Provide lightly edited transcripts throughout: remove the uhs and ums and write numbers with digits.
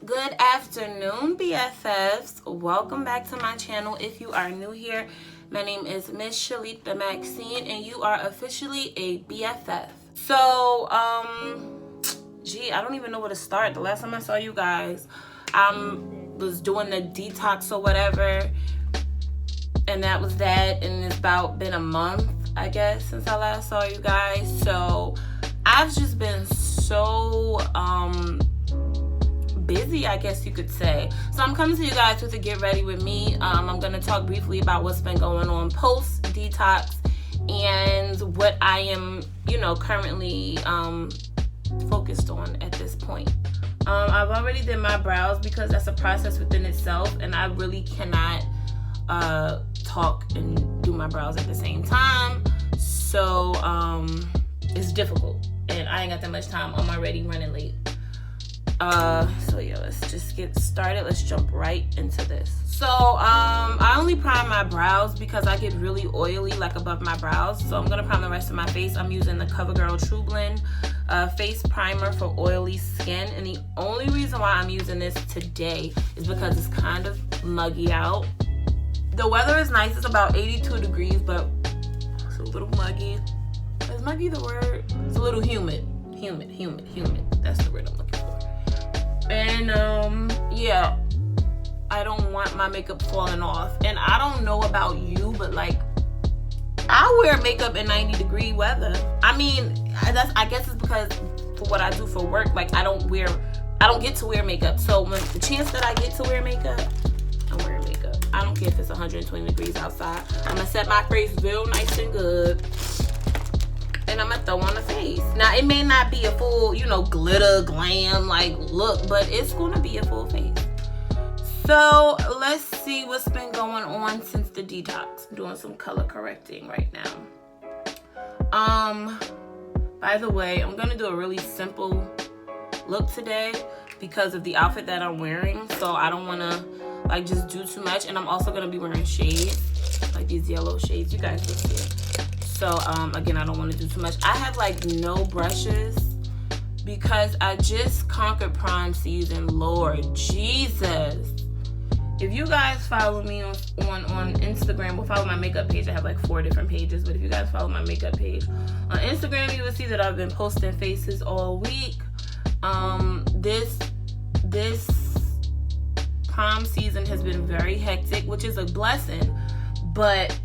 Good afternoon, BFFs. Welcome back to my channel. If you are new here, my name is MissSheleathaMaxine, and you are officially a BFF. So, gee, I don't even know where to start. The last time I saw you guys, was doing the detox or whatever, and that was that. And it's about been a month, I guess, since I last saw you guys. So, I've just been so, busy, I guess you could say. So I'm coming to you guys with a get ready with me. I'm going to talk briefly about what's been going on post detox and what I am, currently focused on at this point. I've already did my brows because that's a process within itself, and I really cannot talk and do my brows at the same time. So it's difficult, and I ain't got that much time. I'm already running late. So yeah, let's just get started. Let's jump right into this. So I only prime my brows because I get really oily like above my brows, so I'm gonna prime the rest of my face. I'm using the CoverGirl True Blend face primer for oily skin, and the only reason why I'm using this today is because it's kind of muggy out. The weather is nice, it's about 82 degrees, but it's a little muggy. Is muggy the word? It's a little humid. Humid. That's the word I'm looking for. And yeah, I don't want my makeup falling off. And I don't know about you, but like, I wear makeup in 90-degree weather. I mean, I guess it's because for what I do for work, like I don't get to wear makeup. So when the chance that I get to wear makeup, I'm wearing makeup. I don't care if it's 120 degrees outside. I'm gonna set my face real nice and good, and I'm gonna throw on the face. Now, it may not be a full, glitter, glam, like, look, but it's gonna be a full face. So, let's see what's been going on since the detox. I'm doing some color correcting right now. By the way, I'm gonna do a really simple look today because of the outfit that I'm wearing. So, I don't wanna, just do too much. And I'm also gonna be wearing shades, like these yellow shades. You guys can see it. So, again, I don't want to do too much. I have, no brushes because I just conquered prime season. Lord Jesus. If you guys follow me on Instagram, or follow my makeup page, I have, 4 different pages. But if you guys follow my makeup page on Instagram, you will see that I've been posting faces all week. This prime season has been very hectic, which is a blessing. But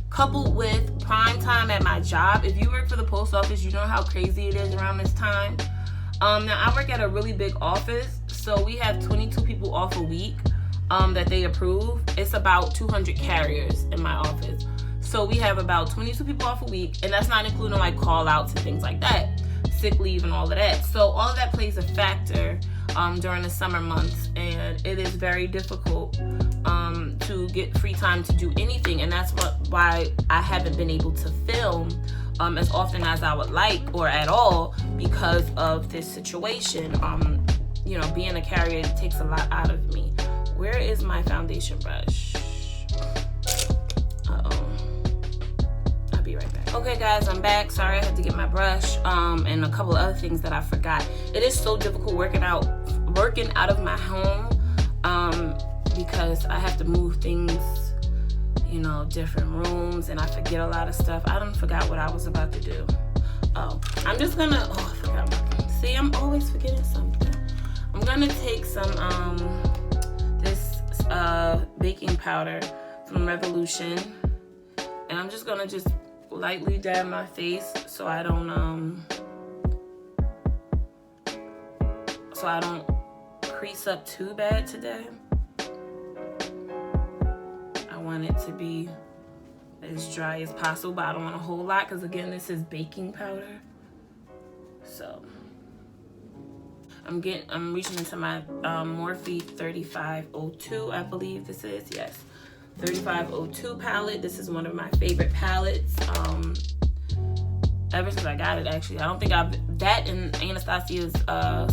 coupled with prime time at my job. If you work for the post office, you know how crazy it is around this time. Now, I work at a really big office, so we have 22 people off a week that they approve. It's about 200 carriers in my office. So we have about 22 people off a week, and that's not including call outs and things like that, sick leave and all of that. So all of that plays a factor during the summer months, and it is very difficult to get free time to do anything, and that's why I haven't been able to film as often as I would like, or at all, because of this situation. Being a carrier takes a lot out of me. Where is my foundation brush? I'll be right back. Okay guys, I'm back. Sorry, I had to get my brush and a couple of other things that I forgot. It is so difficult working out of my home because I have to move things, different rooms, and I forget a lot of stuff. I done forgot what I was about to do. I'm just gonna, I forgot see, I'm always forgetting something. I'm gonna take some, this baking powder from Revolution, and I'm just gonna lightly dab my face so I don't crease up too bad today. I want it to be as dry as possible, but I don't want a whole lot because, again, this is baking powder. So I'm reaching into my Morphe 3502, I believe this is, yes, 3502 palette. This is one of my favorite palettes. Ever since I got it, actually. I don't think that and Anastasia's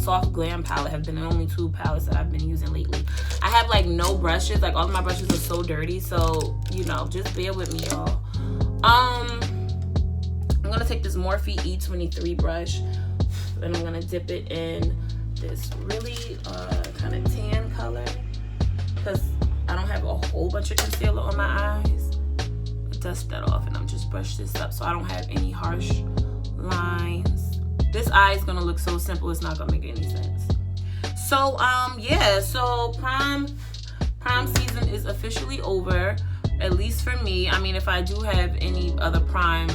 Soft Glam palette have been the only 2 palettes that I've been using lately. I have no brushes, all of my brushes are so dirty, so, just bear with me, y'all. I'm gonna take this Morphe E23 brush. and I'm gonna dip it in this really kind of tan color because I don't have a whole bunch of concealer on my eyes. Dust that off, and I'm just brush this up so I don't have any harsh lines. This eye is gonna look so simple, it's not gonna make any sense. So yeah, so prom season is officially over, at least for me. I mean, if I do have any other prom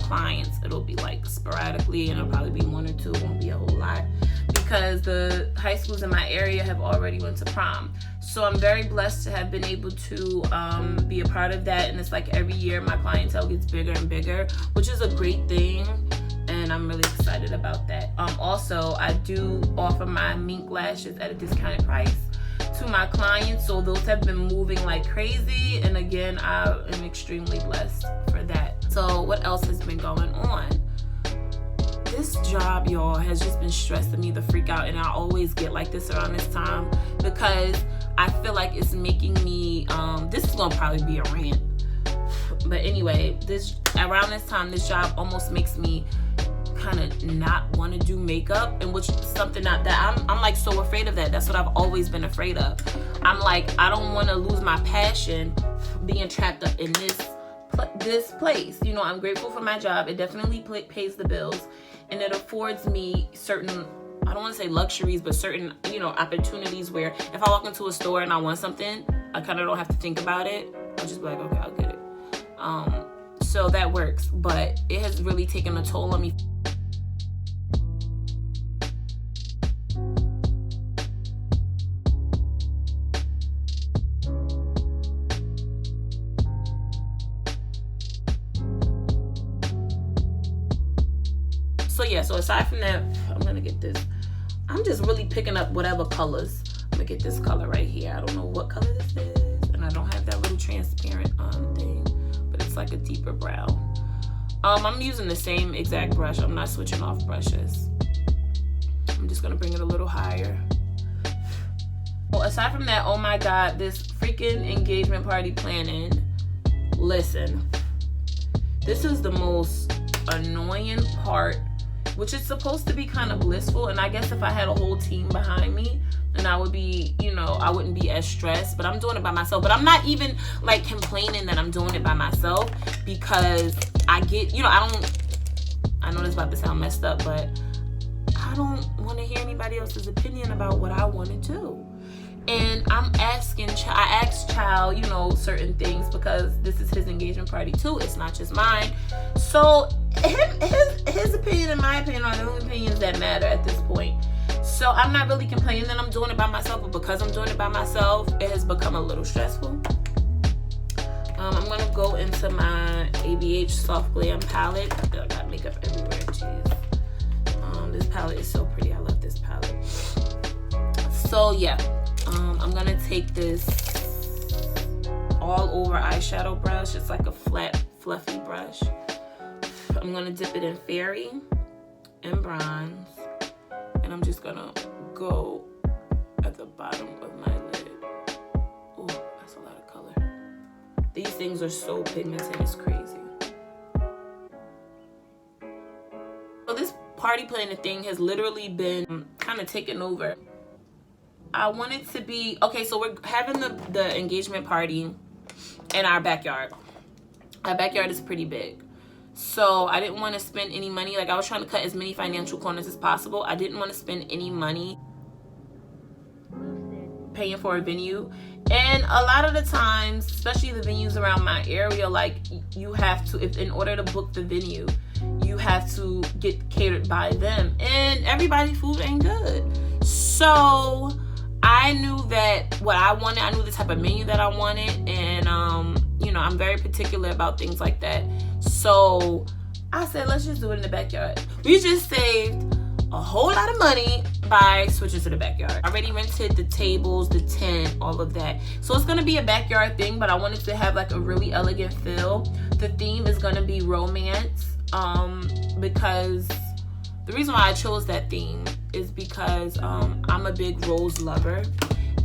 clients, it'll be like sporadically, and it'll probably be 1 or 2, it won't be a whole lot, because the high schools in my area have already went to prom. So I'm very blessed to have been able to be a part of that, and it's like every year my clientele gets bigger and bigger, which is a great thing, and I'm really excited about that. Also, I do offer my mink lashes at a discounted price to my clients, so those have been moving like crazy, and again, I am extremely blessed for that. So what else has been going on? This job, y'all, has just been stressing me the freak out, and I always get like this around this time because I feel like it's making me, this is gonna probably be a rant, but anyway, around this time, this job almost makes me kind of not want to do makeup, and which is something that I'm like so afraid of that. That's what I've always been afraid of. I'm like, I don't want to lose my passion being trapped up in this place. You know, I'm grateful for my job. It definitely pays the bills, and it affords me certain, I don't want to say luxuries, but certain, you know, opportunities where if I walk into a store and I want something, I kind of don't have to think about it. I'll just be like, okay, I'll get it. So that works, but it has really taken a toll on me. So yeah, so aside from that, I'm gonna get this. I'm just really picking up whatever colors. I'm gonna get this color right here. I don't know what color this is, and I don't have that little transparent thing, but it's like a deeper brown. I'm using the same exact brush. I'm not switching off brushes. I'm just gonna bring it a little higher. Well, aside from that, oh my God, this freaking engagement party planning. Listen, this is the most annoying part, which is supposed to be kind of blissful, and I guess if I had a whole team behind me, then I would be, you know, I wouldn't be as stressed, but I'm doing it by myself. But I'm not even like complaining that I'm doing it by myself, because I get, you know, I know this is about to sound messed up, but I don't want to hear anybody else's opinion about what I want to do. And I asked Child, you know, certain things, because this is his engagement party too. It's not just mine. So his opinion and my opinion are the only opinions that matter at this point. So I'm not really complaining that I'm doing it by myself, but because I'm doing it by myself, it has become a little stressful. I'm gonna go into my ABH Soft Glam palette. I got makeup everywhere, jeez. This palette is so pretty. I love this palette. So yeah. I'm gonna take this all over eyeshadow brush. It's like a flat, fluffy brush. I'm gonna dip it in Fairy and Bronze, and I'm just gonna go at the bottom of my lid. Oh, that's a lot of color. These things are so pigmented, it's crazy. So this party planning thing has literally been kind of taken over. I want it to be, okay, so we're having the engagement party in our backyard. Our backyard is pretty big. So I didn't want to spend any money. Like, I was trying to cut as many financial corners as possible. I didn't want to spend any money paying for a venue. And a lot of the times, especially the venues around my area, like, you have to, if in order to book the venue, you have to get catered by them. And everybody's food ain't good. So I knew that what I wanted, I knew the type of menu that I wanted, and you know, I'm very particular about things like that. So I said, let's just do it in the backyard. We just saved a whole lot of money by switching to the backyard. I already rented the tables, the tent, all of that. So it's gonna be a backyard thing, but I wanted to have like a really elegant feel. The theme is gonna be romance, because the reason why I chose that theme is because I'm a big rose lover,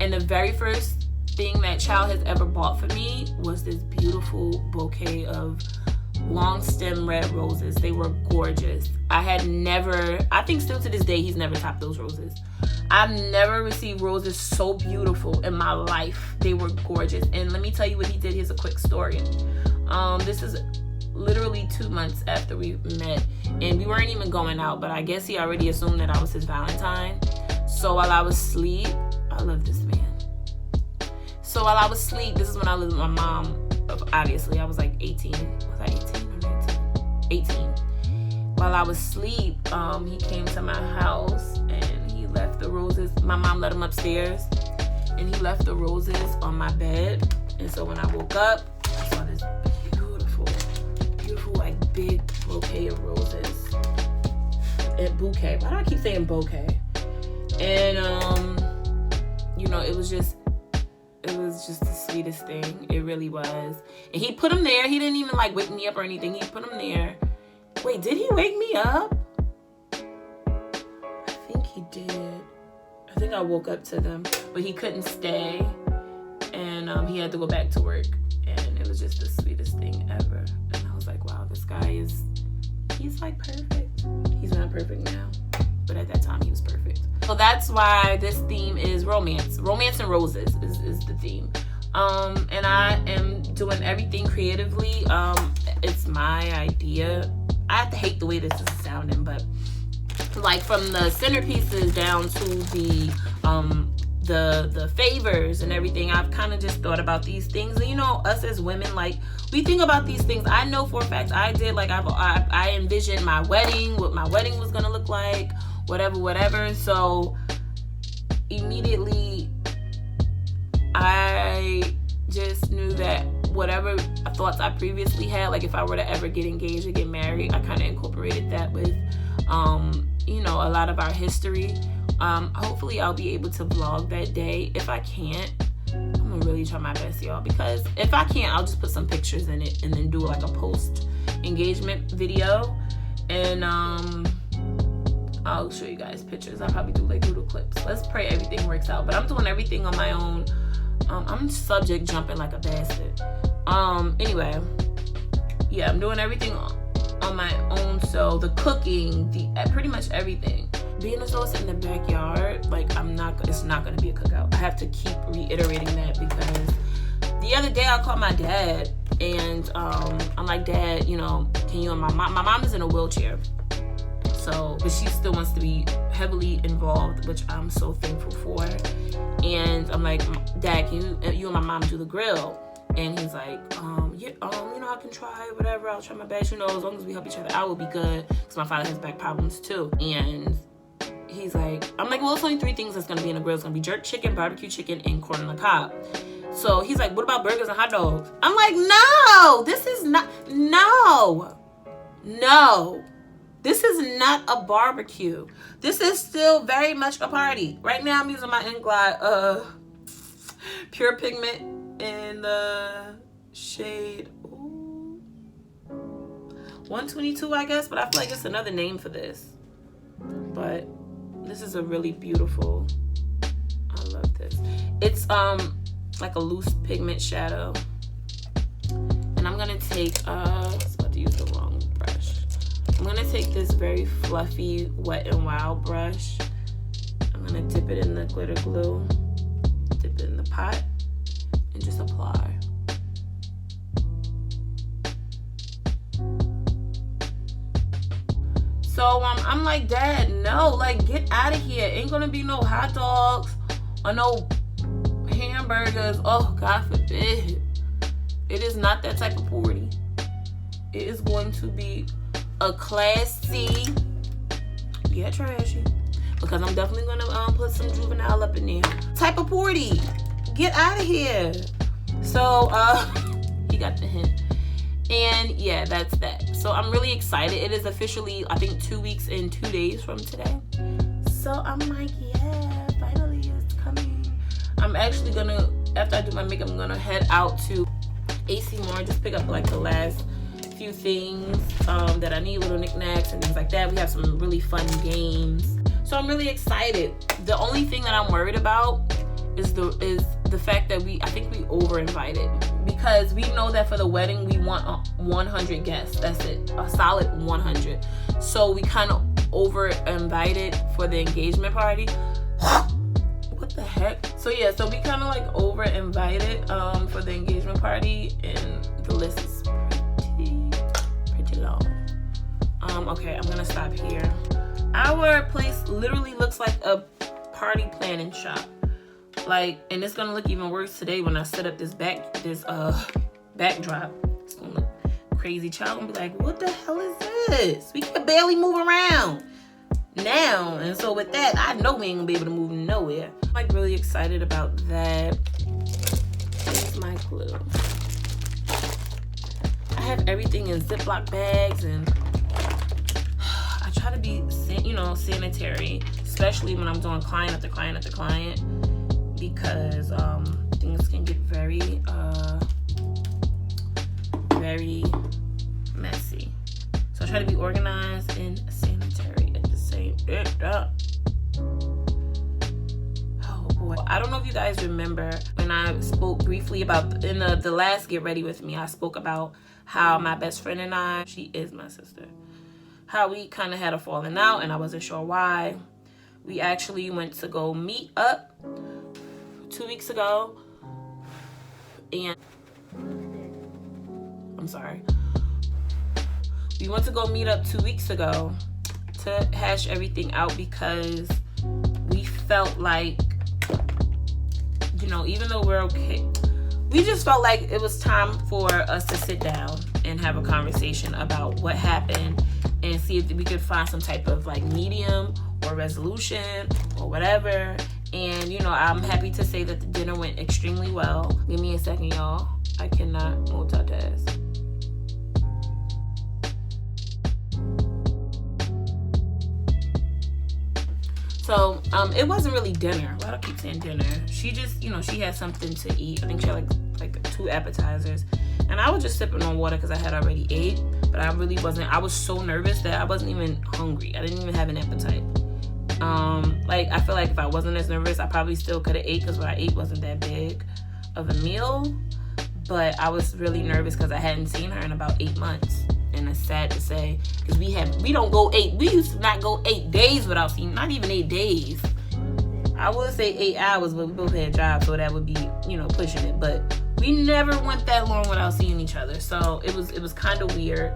and the very first thing that Child has ever bought for me was this beautiful bouquet of long stem red roses. They were gorgeous. I think still to this day, he's never topped those roses. I've never received roses so beautiful in my life. They were gorgeous. And let me tell you what he did. Here's a quick story. This is literally 2 months after we met, and we weren't even going out, but I guess he already assumed that I was his Valentine. So while I was asleep, I love this man. So while I was asleep, this is when I lived with my mom. Obviously, I was like 18. Was I 18 or 19? 18. While I was asleep, he came to my house and he left the roses. My mom let him upstairs, and he left the roses on my bed. And so when I woke up, I saw this beautiful, like big bouquet of roses. Bouquet. Why do I keep saying bouquet? And it was just the sweetest thing. It really was. And he put them there. He didn't even like wake me up or anything. He put them there. Wait, did he wake me up? I think he did. I think I woke up to them, but he couldn't stay, and he had to go back to work. And it was just the sweetest thing ever. And I was like, wow, this guy he's like perfect. He's not perfect now, but at that time he was perfect. So that's why this theme is romance. Romance and roses is the theme. And I am doing everything creatively. It's my idea. I have to hate the way this is sounding, but like from the centerpieces down to the favors and everything, I've kind of just thought about these things. And us as women, like, we think about these things. I know for a fact I did. Like, I envisioned my wedding, what my wedding was gonna look like, whatever. So immediately I just knew that whatever thoughts I previously had, like if I were to ever get engaged or get married, I kind of incorporated that with a lot of our history. Hopefully I'll be able to vlog that day. If I can't, I'm gonna really try my best, y'all, because if I can't, I'll just put some pictures in it and then do like a post engagement video, and I'll show you guys pictures. I'll probably do like little clips. Let's pray everything works out. But I'm doing everything on my own. I'm subject jumping like a bastard. Anyway, yeah, I'm doing everything on my own. So the cooking, pretty much everything. Being a host in the backyard, like it's not gonna be a cookout. I have to keep reiterating that, because the other day I called my dad and I'm like, Dad, can you and my mom is in a wheelchair. So, but she still wants to be heavily involved, which I'm so thankful for. And I'm like, Dad, can you and my mom do the grill? And he's like, I can try, whatever. I'll try my best. As long as we help each other out, we'll be good. Because my father has back problems too. And he's like, I'm like, well, it's only 3 things that's gonna be in the grill. It's gonna be jerk chicken, barbecue chicken, and corn on the cob. So he's like, what about burgers and hot dogs? I'm like, no, this is not, no. This is not a barbecue. This is still very much a party. Right now I'm using my Inglide Pure Pigment in the shade 122, I guess, but I feel like it's another name for this. But this is a really beautiful, I love this. It's like a loose pigment shadow. And I'm gonna take I was about to use the wrong brush. I'm gonna take this very fluffy Wet n Wild brush. I'm gonna dip it in the glitter glue, dip it in the pot, and just apply. So I'm like, Dad, no, like, get out of here. Ain't gonna be no hot dogs or no hamburgers. Oh, God forbid. It is not that type of party. It is going to be a classy, yeah, trashy, because I'm definitely gonna put some juvenile up in there type of party. Get out of here. So he got the hint. And yeah, that's that. So I'm really excited. It is officially, I think, 2 weeks and 2 days from today. So I'm like, yeah, finally it's coming. I'm actually gonna, after I do my makeup, I'm gonna head out to AC Moore, just pick up like the last few things that I need, little knickknacks and things like that. We have some really fun games. So I'm really excited. The only thing that I'm worried about is the fact that I think we over invited. because we know that for the wedding we want 100 guests. That's it, a solid 100. So we kind of over invited for the engagement party. What the heck? So yeah, so we kind of like over invited for the engagement party, and the list is pretty long. Okay, I'm gonna stop here. Our place literally looks like a party planning shop. Like, and it's gonna look even worse today when I set up this backdrop. It's gonna look crazy. Child gonna be like, what the hell is this? We can barely move around now. And so with that, I know we ain't gonna be able to move nowhere. I'm like really excited about that. Here's my clue. I have everything in Ziploc bags, and I try to be, sanitary, especially when I'm doing client after client after client, because things can get very messy. So I try to be organized and sanitary at the same time. Oh boy, I don't know if you guys remember when I spoke briefly about in the last Get Ready With Me, I spoke about how my best friend and I, she is my sister, how we kind of had a falling out and I wasn't sure why. We actually went to go meet up 2 weeks ago, and I'm sorry. We went to go meet up 2 weeks ago to hash everything out, because we felt like, even though we're okay, we just felt like it was time for us to sit down and have a conversation about what happened and see if we could find some type of like medium or resolution or whatever. And I'm happy to say that the dinner went extremely well. Give me a second, y'all. I cannot multitask. So it wasn't really dinner. Why do I keep saying dinner? She just, she had something to eat. I think she had like 2 appetizers. And I was just sipping on water because I had already ate. But I really wasn't. I was so nervous that I wasn't even hungry. I didn't even have an appetite. I feel like if I wasn't as nervous, I probably still could have ate, because what I ate wasn't that big of a meal. But I was really nervous because I hadn't seen her in about 8 months. And it's sad to say, because we used to not go 8 days without seeing, not even 8 days. I would say 8 hours, but we both had jobs, so that would be, pushing it. But we never went that long without seeing each other. So it was kind of weird.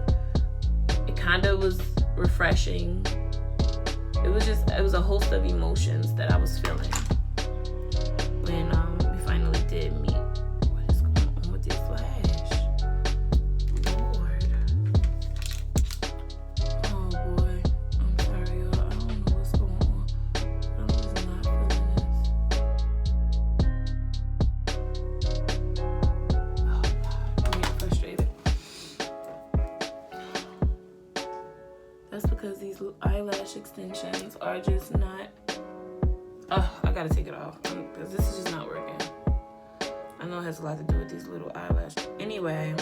It kind of was refreshing. It was a host of emotions that I was feeling when we finally did meet. What is going on with this flash? Lord. Oh boy. I'm sorry, y'all. I don't know what's going on. I'm just not feeling this. Oh God. I'm getting frustrated. That's because these eyelash extensions are just not. I gotta take it off because this is just not working. I know it has a lot to do with these little eyelashes. Anyway,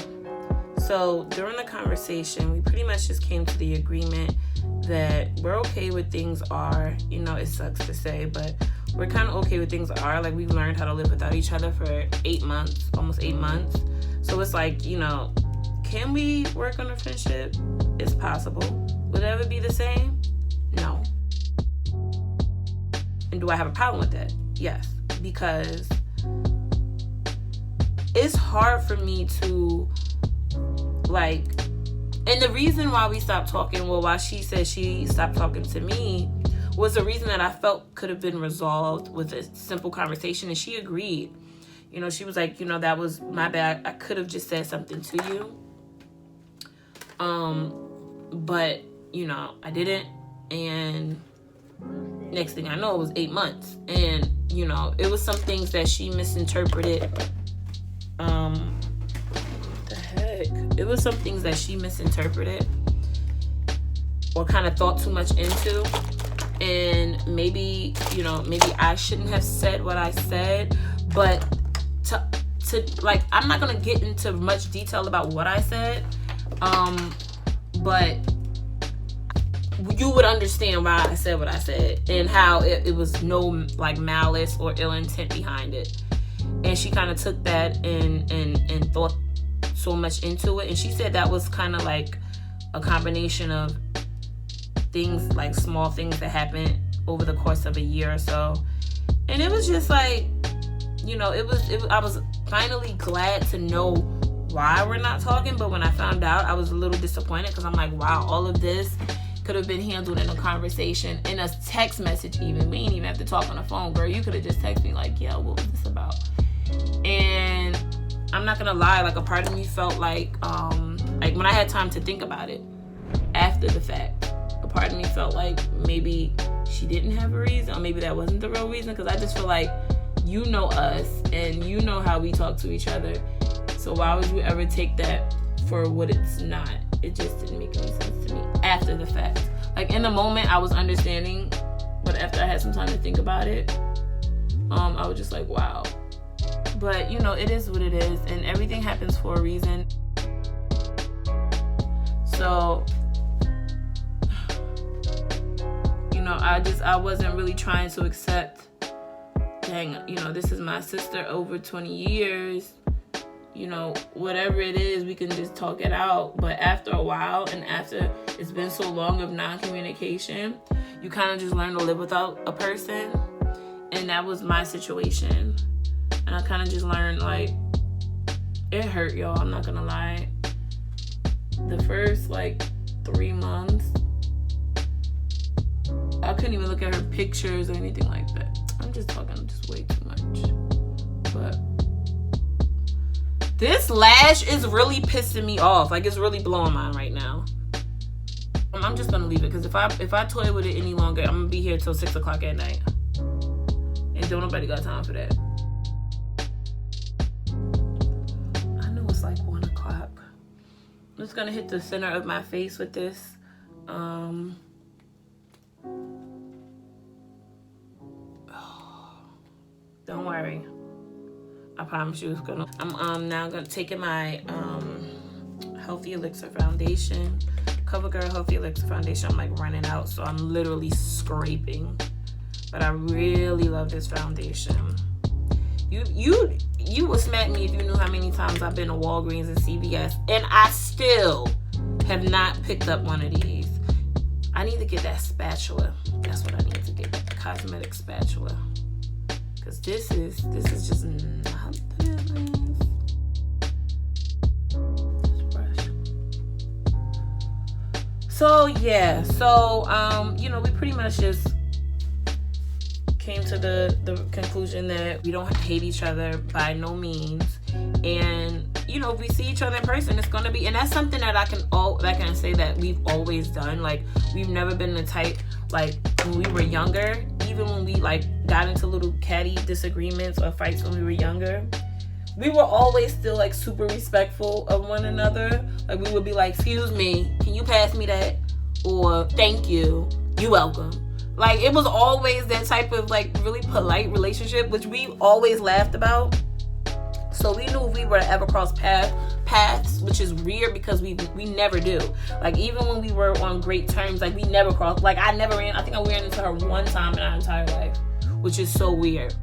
so during the conversation, we pretty much just came to the agreement that we're okay with things are. It sucks to say, but we're kind of okay with things are. Like, we've learned how to live without each other for 8 months, almost 8 months. So it's like, can we work on a friendship? It's possible. Would it ever be the same? No. And do I have a problem with that? Yes. Because it's hard for me to, and the reason why we stopped talking, why she said she stopped talking to me, was the reason that I felt could have been resolved with a simple conversation. And she agreed. She was like, that was my bad. I could have just said something to you. But I didn't, and next thing I know, it was 8 months, and it was some things that she misinterpreted. What the heck? It was some things that she misinterpreted or kind of thought too much into, and maybe I shouldn't have said what I said, but to I'm not gonna get into much detail about what I said, but you would understand why I said what I said and how it was no malice or ill intent behind it. And she kind of took that and thought so much into it. And she said that was kind of like a combination of things, like small things that happened over the course of a year or so. And it was just like, you know, I was finally glad to know why we're not talking. But when I found out, I was a little disappointed, because I'm like, wow, all of this could have been handled in a conversation, in a text message even. We ain't even have to talk on the phone, girl. You could have just texted me like, yo, what was this about? And I'm not gonna lie, like a part of me felt like when I had time to think about it after the fact, a part of me felt like maybe she didn't have a reason, or maybe that wasn't the real reason, because I just feel like, you know us and you know how we talk to each other, so why would you ever take that for what it's not? It just didn't make any sense to me after the fact. Like in the moment I was understanding, but after I had some time to think about it, I was just like, wow. But you know, it is what it is, and everything happens for a reason. So, you know, I wasn't really trying to accept, dang, you know, this is my sister over 20 years. You know, whatever it is, we can just talk it out. But after a while, and after it's been so long of non-communication, you kind of just learn to live without a person. And that was my situation. And I kind of just learned, like, it hurt, y'all. I'm not gonna lie. The first, 3 months, I couldn't even look at her pictures or anything like that. I'm just talking just way too much. But this lash is really pissing me off. Like, it's really blowing mine right now. I'm just gonna leave it, because if I toy with it any longer, I'm gonna be here till 6 o'clock at night. And don't nobody got time for that. I know it's like 1 o'clock. I'm just gonna hit the center of my face with this. Don't worry. I promise you it's gonna. I'm now gonna take my Healthy Elixir foundation, CoverGirl Healthy Elixir foundation. I'm like running out, so I'm literally scraping. But I really love this foundation. You would smack me if you knew how many times I've been to Walgreens and CVS, and I still have not picked up one of these. I need to get that spatula. That's what I need to get, that cosmetic spatula. Cause this is just not that nice. Brush. So yeah, you know, we pretty much just came to the conclusion that we don't hate each other by no means, and you know, if we see each other in person, it's gonna be, and that's something that I can say that we've always done. Like, we've never been the type, like when we were younger, even when we got into little catty disagreements or fights when we were younger, we were always still super respectful of one another. Like, we would be like, excuse me, can you pass me that? Or thank you, you welcome. Like, it was always that type of really polite relationship, which we always laughed about. So we knew if we were to ever cross paths, which is weird because we never do. Like, even when we were on great terms, we never crossed. Like, I think I ran into her one time in our entire life, which is so weird.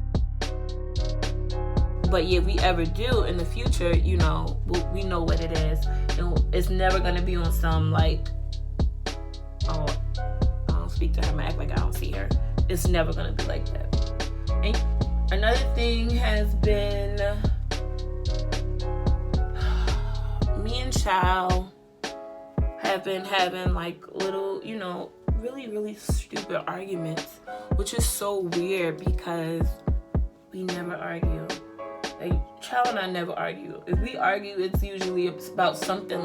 But yeah, if we ever do in the future, you know, we know what it is. And it's never going to be on some oh, I don't speak to her, I act like I don't see her. It's never going to be like that. And another thing has been, me and Chow have been having little, you know, really, really stupid arguments, which is so weird because we never argue. Chow and I never argue. If we argue, it's usually about something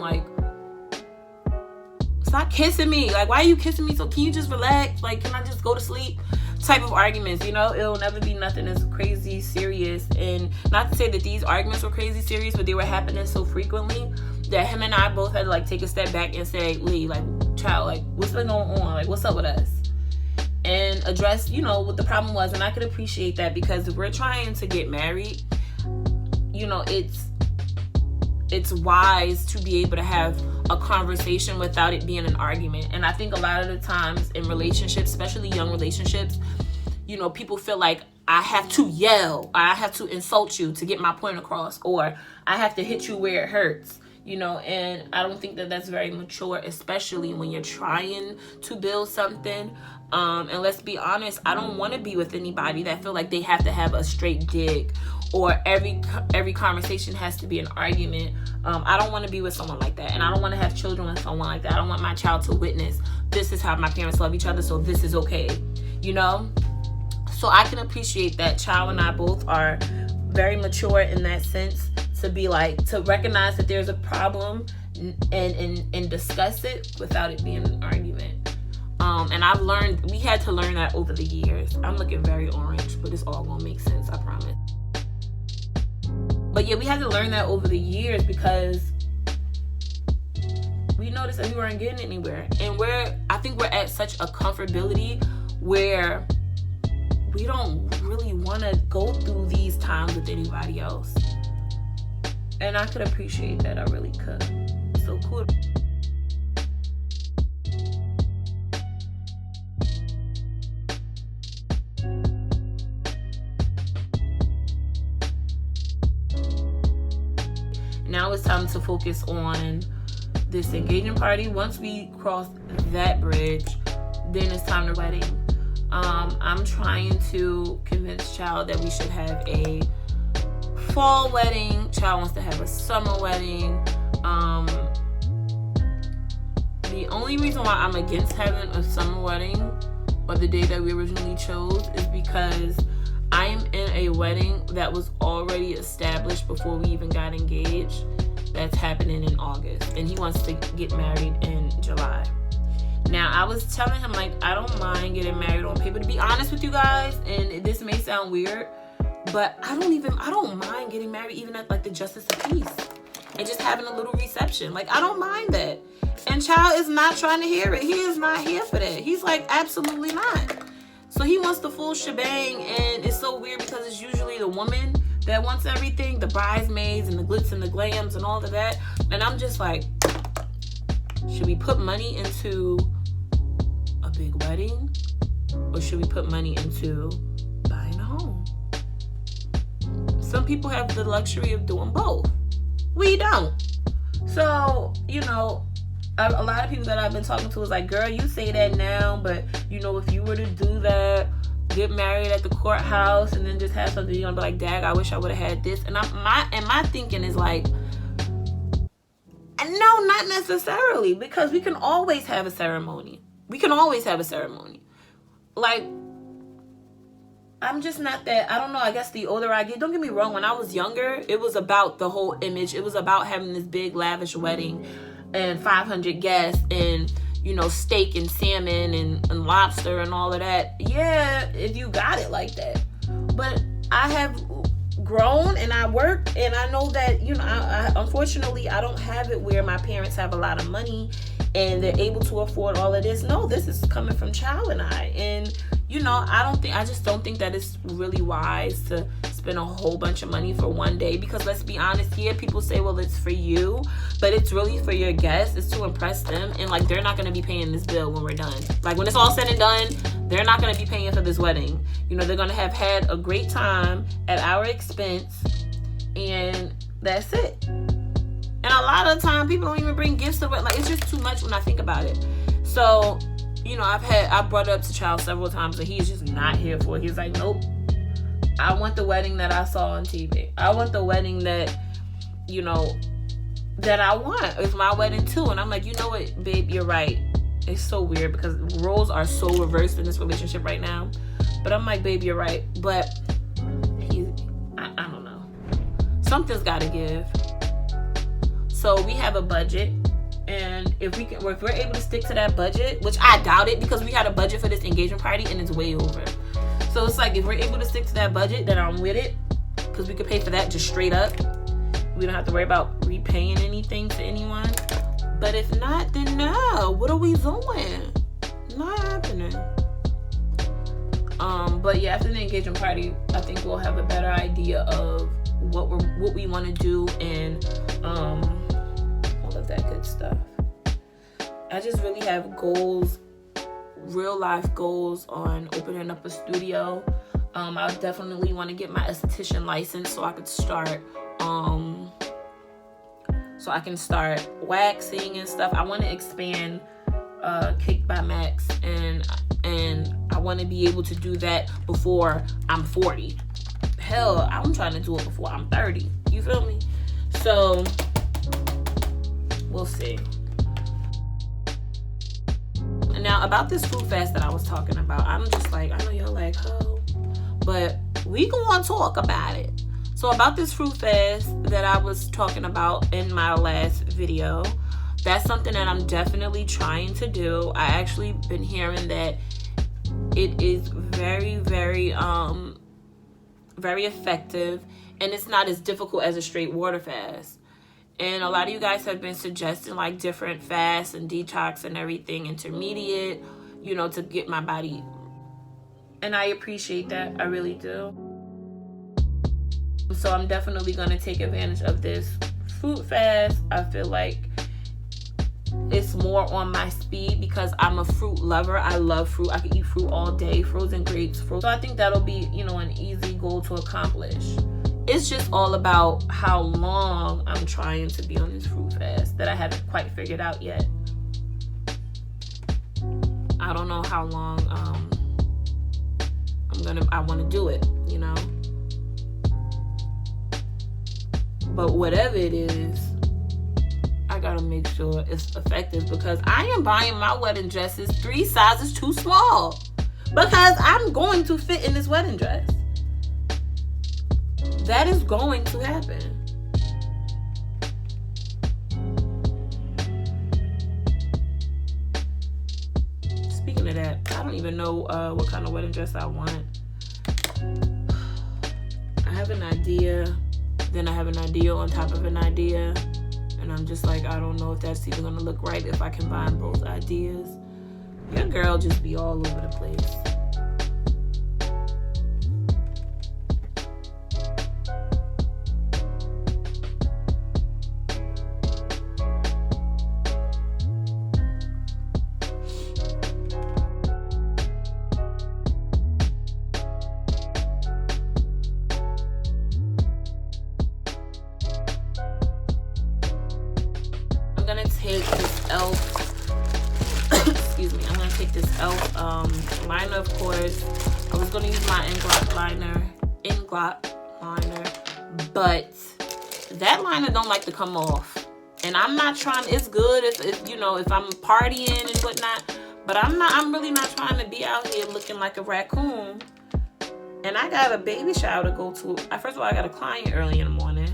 stop kissing me. Why are you kissing me? So can you just relax? Can I just go to sleep? Type of arguments, you know? It'll never be nothing as crazy serious. And not to say that these arguments were crazy serious, but they were happening so frequently that him and I both had to take a step back and say, Lee, child, what's been going on? What's up with us? And address, you know, what the problem was. And I could appreciate that, because if we're trying to get married, you know, it's wise to be able to have a conversation without it being an argument. And I think a lot of the times in relationships, especially young relationships, you know, people feel like I have to yell, or I have to insult you to get my point across, or I have to hit you where it hurts, you know. And I don't think that that's very mature, especially when you're trying to build something. And let's be honest, I don't want to be with anybody that feel like they have to have a straight dig, or every conversation has to be an argument. I don't want to be with someone like that, and I don't want to have children with someone like that. I don't want my child to witness, this is how my parents love each other, so this is okay, you know. So I can appreciate that Child and I both are very mature in that sense, to be like, to recognize that there's a problem and discuss it without it being an argument. And we had to learn that over the years. I'm looking very orange, but it's all gonna make sense, I promise. But yeah, we had to learn that over the years, because we noticed that we weren't getting anywhere. And I think we're at such a comfortability where we don't really want to go through these times with anybody else. And I could appreciate that. I really could. So cool. Now it's time to focus on this engagement party. Once we cross that bridge, then it's time to wedding. I'm trying to convince Child that we should have a fall wedding. Child wants to have a summer wedding. The only reason why I'm against having a summer wedding, or the day that we originally chose, is because I am in a wedding that was already established before we even got engaged. That's happening in August, and he wants to get married in July. Now, I was telling him, like, I don't mind getting married on paper. To be honest with you guys, and this may sound weird, but I don't mind getting married even at, like, the Justice of Peace, and just having a little reception. Like, I don't mind that. And Child is not trying to hear it. He is not here for that. He's like, absolutely not. So he wants the full shebang, and it's so weird because it's usually the woman that wants everything, the bridesmaids and the glitz and the glams and all of that. And I'm just like, should we put money into a big wedding, or should we put money into buying a home? Some people have the luxury of doing both. We don't. So, you know, a lot of people that I've been talking to is like, girl, you say that now, but you know, if you were to do that, get married at the courthouse and then just have something, you're gonna be like, dag, I wish I would have had this. And my thinking is like, no, not necessarily, because we can always have a ceremony. We can always have a ceremony. Like, I'm just not that, I don't know, I guess the older I get, don't get me wrong, when I was younger, it was about the whole image. It was about having this big lavish wedding and 500 guests and, you know, steak and salmon and lobster and all of that. Yeah, if you got it like that. But I have grown and I work, and I know that, you know, I unfortunately, I don't have it where my parents have a lot of money and they're able to afford all of this. No, this is coming from Child and I. And, you know, I just don't think that it's really wise to spend a whole bunch of money for one day, because let's be honest here, people say, well, it's for you, but it's really for your guests. It's to impress them, and like, they're not going to be paying this bill when we're done. Like, when it's all said and done, they're not going to be paying for this wedding. You know, they're going to have had a great time at our expense, and that's it. And a lot of the time, people don't even bring gifts to it. Like, it's just too much when I think about it. So, you know, I brought it up to Child several times, and he's just not here for it. He's like, nope. I want the wedding that I saw on TV. I want the wedding that, you know, that I want. It's my wedding too. And I'm like, you know what, babe, you're right. It's so weird because roles are so reversed in this relationship right now. But I'm like, babe, you're right. But I don't know. Something's got to give. So we have a budget. And if we're able to stick to that budget, which I doubt it, because we had a budget for this engagement party and it's way over. So it's like, if we're able to stick to that budget, then I'm with it, because we could pay for that just straight up. We don't have to worry about repaying anything to anyone. But if not, then no. What are we doing? Not happening. But yeah, after the engagement party, I think we'll have a better idea of what we want to do, and all of that good stuff. I just really have goals, real life goals, on opening up a studio. I definitely want to get my esthetician license so I could start waxing and stuff. I want to expand Cake by Max, and I want to be able to do that before I'm 40. Hell, I'm trying to do it before I'm 30. You feel me? So we'll see. Now about this food fast that I was talking about, I'm just like, I know y'all like, oh, but we gonna talk about it. So about this fruit fast that I was talking about in my last video, that's something that I'm definitely trying to do. I actually been hearing that it is very, very, very effective, and it's not as difficult as a straight water fast. And a lot of you guys have been suggesting like different fasts and detox and everything, intermediate, you know, to get my body. And I appreciate that. I really do. So I'm definitely going to take advantage of this fruit fast. I feel like it's more on my speed because I'm a fruit lover. I love fruit. I can eat fruit all day, frozen grapes, fruit. So I think that'll be, you know, an easy goal to accomplish. It's just all about how long I'm trying to be on this fruit fast that I haven't quite figured out yet. I don't know how long I want to do it, you know. But whatever it is, I gotta make sure it's effective because I am buying my wedding dresses 3 sizes too small because I'm going to fit in this wedding dress. That is going to happen. Speaking of that, I don't even know what kind of wedding dress I want. I have an idea, then I have an idea on top of an idea, and I'm just like, I don't know if that's even gonna look right if I combine both ideas. Your girl just be all over the place. Take this e.l.f. excuse me, I'm gonna take this e.l.f. Liner, of course. I was gonna use my Inglot liner, but that liner don't like to come off. And I'm not trying, it's good if you know, if I'm partying and whatnot, but I'm really not trying to be out here looking like a raccoon. And I got a baby shower to go to. First of all, I got a client early in the morning,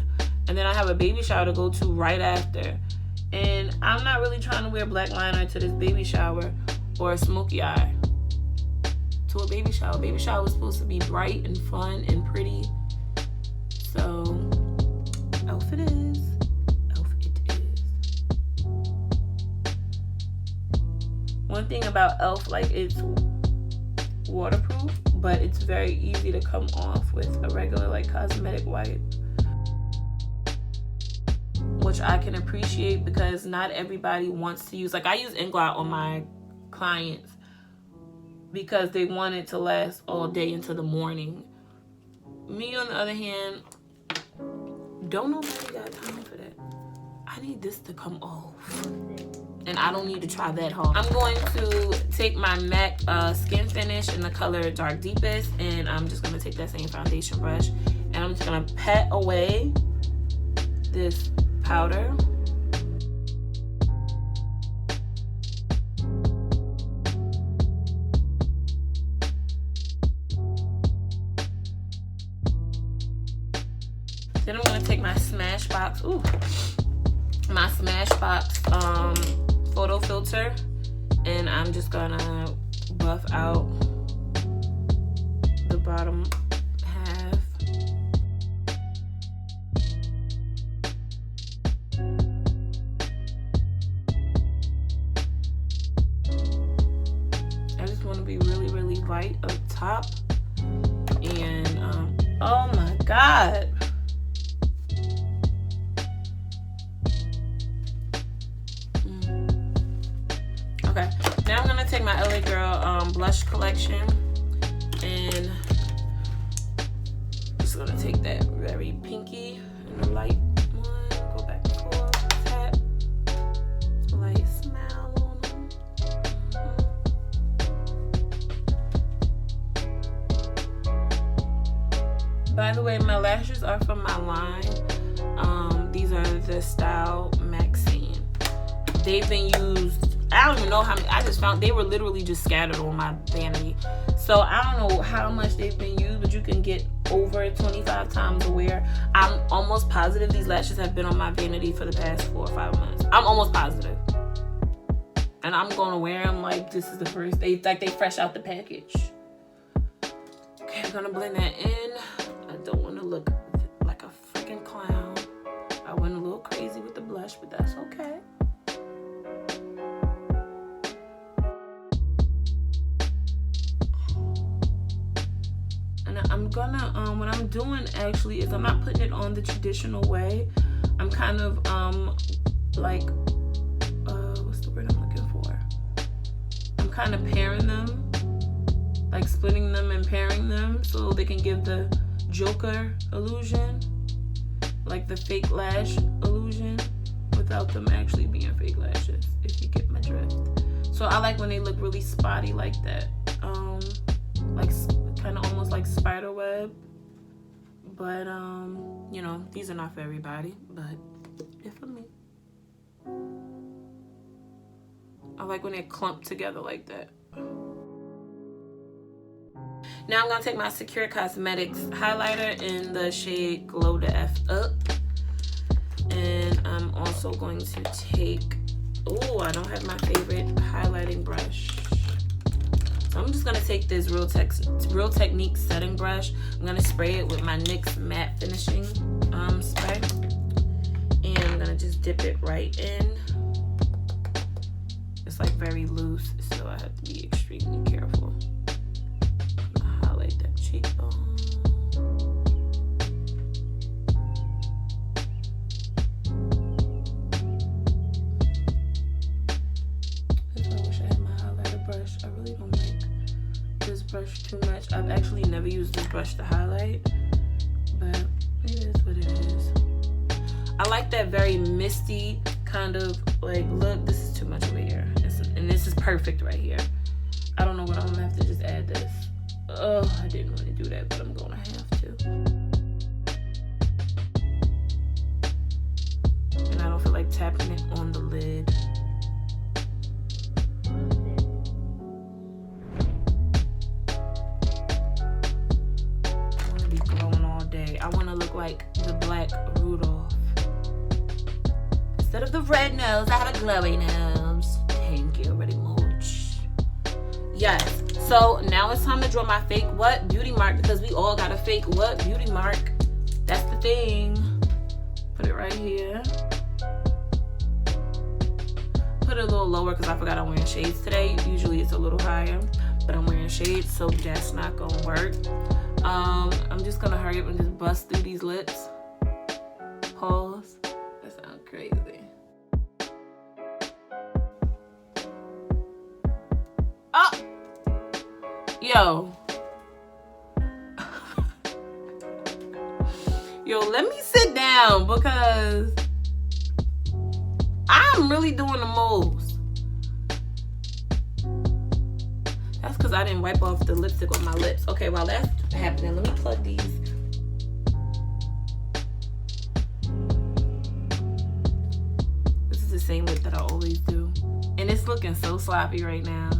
and then I have a baby shower to go to right after. And I'm not really trying to wear black liner to this baby shower or a smoky eye to a baby shower. Baby shower was supposed to be bright and fun and pretty. So, e.l.f. it is. E.l.f. it is. One thing about e.l.f., like, it's waterproof, but it's very easy to come off with a regular, like, cosmetic wipe, which I can appreciate because not everybody wants to use, like, I use Inglot on my clients because they want it to last all day into the morning. Me, on the other hand, don't nobody got time for that. I need this to come off, and I don't need to try that hard. I'm going to take my MAC Skin Finish in the color Dark Deepest, and I'm just going to take that same foundation brush, and I'm just going to pat away this powder. Then I'm gonna take my Smashbox, my Smashbox photo filter, and I'm just gonna buff out the bottom half. I just want to be really, really light up top, and oh my god. Okay, now I'm gonna take my LA Girl blush collection, and just gonna take that very pinky and the light one, go back and forth, tap, light smile on them. By the way, my lashes are from my line. These are the Style Maxine. They've been used, I don't even know how many, I just found they were literally just scattered on my vanity. So I don't know how much they've been used, but you can get over 25 times a wear. I'm almost positive these lashes have been on my vanity for the past 4 or 5 months. I'm almost positive. And I'm gonna wear them like this is the first, they fresh out the package. Okay, I'm gonna blend that in. I don't wanna look like a freaking clown. I went a little crazy with the blush, but that's okay. And I'm gonna, what I'm doing actually is I'm not putting it on the traditional way. I'm kind of, like, what's the word I'm looking for? I'm kind of pairing them, like splitting them and pairing them so they can give the Joker illusion, like the fake lash illusion, without them actually being fake lashes, if you get my drift. So I like when they look really spotty like that, like kind of almost like spider web. But you know, these are not for everybody, but they're for me. I like when they're clumped together like that. Now I'm gonna take my Secure Cosmetics highlighter in the shade Glow the F Up. And I'm also going to take, oh, I don't have my favorite highlighting brush. So I'm just gonna take this Real Technique setting brush. I'm gonna spray it with my NYX matte finishing spray. And I'm gonna just dip it right in. It's like very loose, so I have to be extremely careful. Highlight that cheekbone. I wish I had my highlighter brush. I really don't like this brush too much. I've actually never used this brush to highlight, but it is what it is. I like that very misty kind of like look. This is too much over here, and this is perfect right here. I don't know what I'm gonna have to just add this. Oh, I didn't want to do that, but I'm gonna have to. And I don't feel like tapping it on the lid. I want to be glowing all day. I want to look like the Black Rudolph. Instead of the red nose, I have a glowy nose. Thank you very much. Yes. So now it's time to draw my fake what beauty mark, because we all got a fake what beauty mark. That's the thing. Put it right here. Put it a little lower because I forgot I'm wearing shades today. Usually it's a little higher, but I'm wearing shades, so that's not gonna work. I'm just gonna hurry up and just bust through these lips. Pause. That sounds crazy. Oh! Yo. Yo, let me sit down because I'm really doing the most. That's because I didn't wipe off the lipstick on my lips. Okay, while that's happening, let me plug these. This is the same lip that I always do. And it's looking so sloppy right now.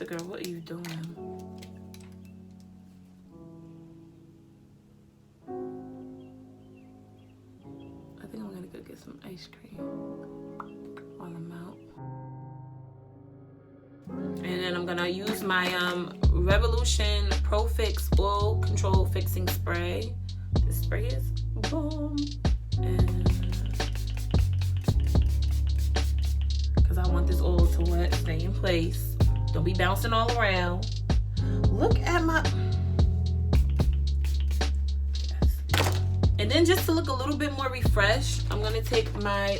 Girl, what are you doing? I think I'm gonna go get some ice cream while I'm out. And then I'm gonna use my Revolution Pro Fix Oil Control Fixing Spray. This spray is bomb. And because I want this oil to wet, stay in place. Don't be bouncing all around. Look at my... Yes. And then just to look a little bit more refreshed, I'm gonna take my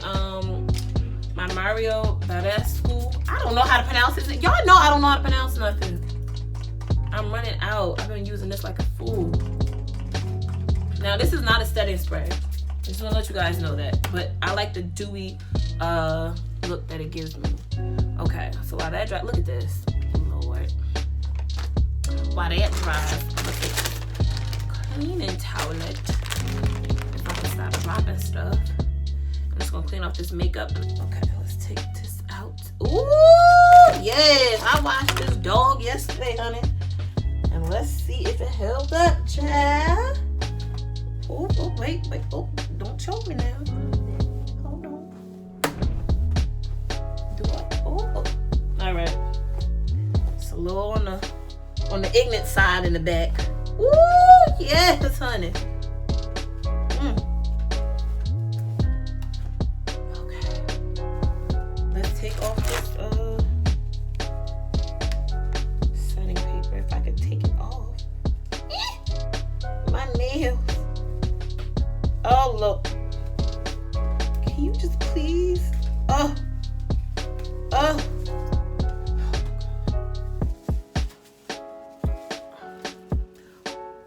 my Mario Badescu. I don't know how to pronounce it. Y'all know I don't know how to pronounce nothing. I'm running out. I've been using this like a fool. Now this is not a setting spray. Just wanna let you guys know that. But I like the dewy look that it gives me. Okay, so while that dry, look at this. Lord. While that dries, I'm gonna take cleaning towelette. If I can stop dropping stuff. I'm just gonna clean off this makeup. Okay, let's take this out. Ooh, yes! I washed this dog yesterday, honey. And let's see if it held up, child. Oh, wait. Oh, don't choke me now. Hold on. Oh. All right. It's a little on the ignorant side in the back. Ooh, yes, honey. Okay. Let's take off this setting paper if I could take it off. My nails. Oh, look. Can you just please? Are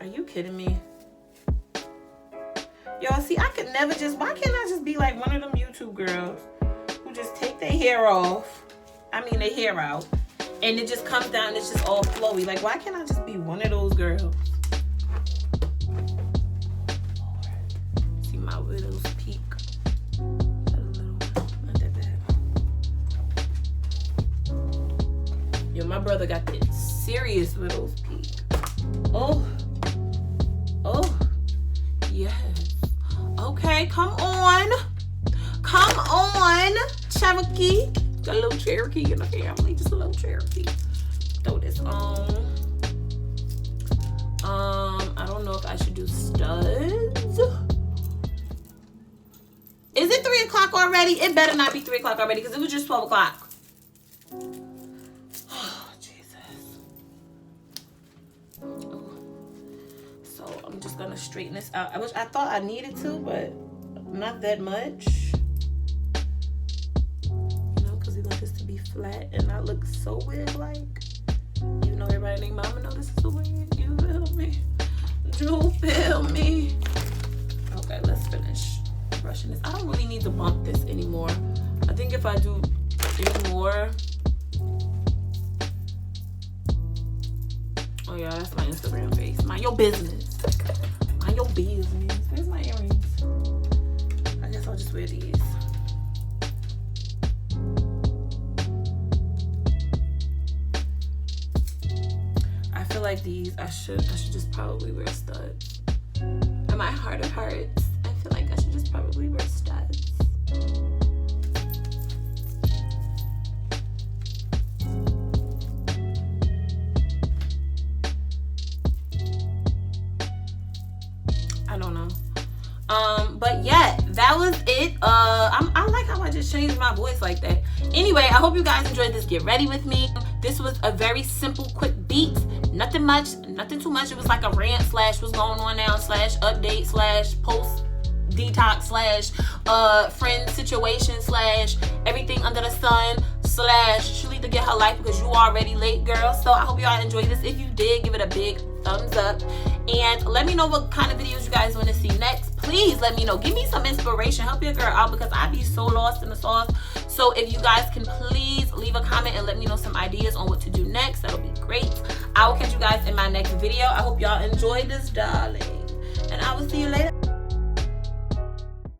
you kidding me? Y'all see, I could never just, why can't I just be like one of them YouTube girls who just take their hair off? I mean, their hair out. And it just comes down and it's just all flowy. Like, why can't I just be one of those girls? See my widow's peak. A little, not that bad. Yo, my brother got that serious widow's peak. Oh, yes. Okay, come on, Cherokee. Got a little Cherokee in the family, just a little Cherokee. Throw this on. I don't know if I should do studs. Is it 3 o'clock already? It better not be 3 o'clock already because it was just 12 o'clock. Oh, Jesus. Oh. So I'm just gonna straighten this out. I thought I needed to, but not that much. You know, because we want this to be flat and not look so wig-like. Even though everybody named Mama know this is a wig. You feel me? You feel me? Okay, let's finish brushing this. I don't really need to bump this anymore. I think if I do any more. Oh yeah, that's my Instagram face. Mind your business. Mind your business. Where's my earrings? I guess I'll just wear these. I feel like these, I should just probably wear studs. In my heart of hearts, I feel like I should just probably wear studs. I don't know. But yeah, that was it. I like how I just changed my voice like that. Anyway, I hope you guys enjoyed this Get Ready With Me. This was a very simple, quick beat. Nothing much, nothing too much. It was like a rant / what's going on now / update / post detox / friend situation / everything under the sun / Sheleatha get her life because you already late, girl. So I hope y'all enjoyed this. If you did, give it a big thumbs up and let me know what kind of videos you guys want to see next. Please let me know. Give me some inspiration. Help your girl out because I be so lost in the sauce. So if you guys can please leave a comment and let me know some ideas on what to do next, that'll be great. I will catch you guys in my next video. I hope y'all enjoyed this, darling, and I will see you later.